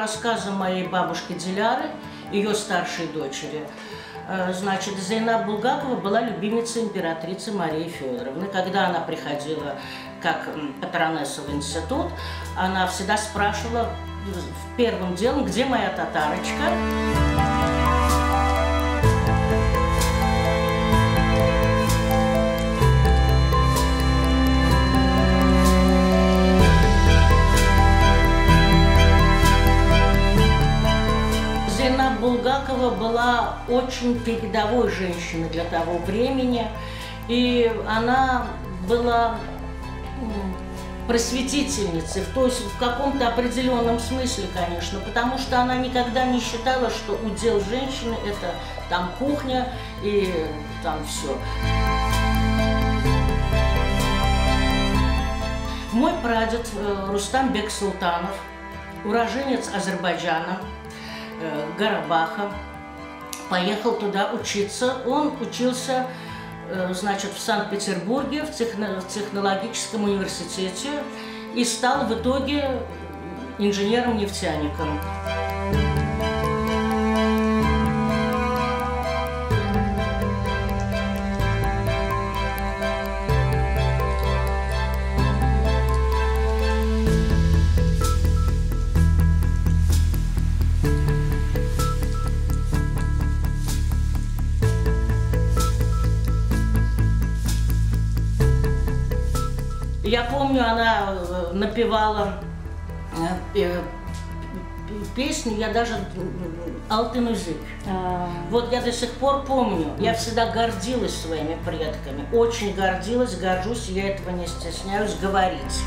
рассказам моей бабушки Диляры, ее старшей дочери, значит, Зейнаб Булгакова была любимицей императрицы Марии Федоровны. Когда она приходила как патронесса в институт, она всегда спрашивала первым делом, где моя татарочка. Зейнаб Булгакова была очень передовой женщиной для того времени, и она была просветительницей, то есть в каком-то определенном смысле, конечно, потому что она никогда не считала, что удел женщины – это там кухня и там все. Мой прадед Рустам Бек Султанов, уроженец Азербайджана, Карабаха, поехал туда учиться. Он учился, значит, в Санкт-Петербурге, в технологическом университете и стал в итоге инженером-нефтяником. Я помню, она напевала песню, я даже «Алтын Үзек». Вот я до сих пор помню, я всегда гордилась своими предками, очень гордилась, горжусь, я этого не стесняюсь говорить.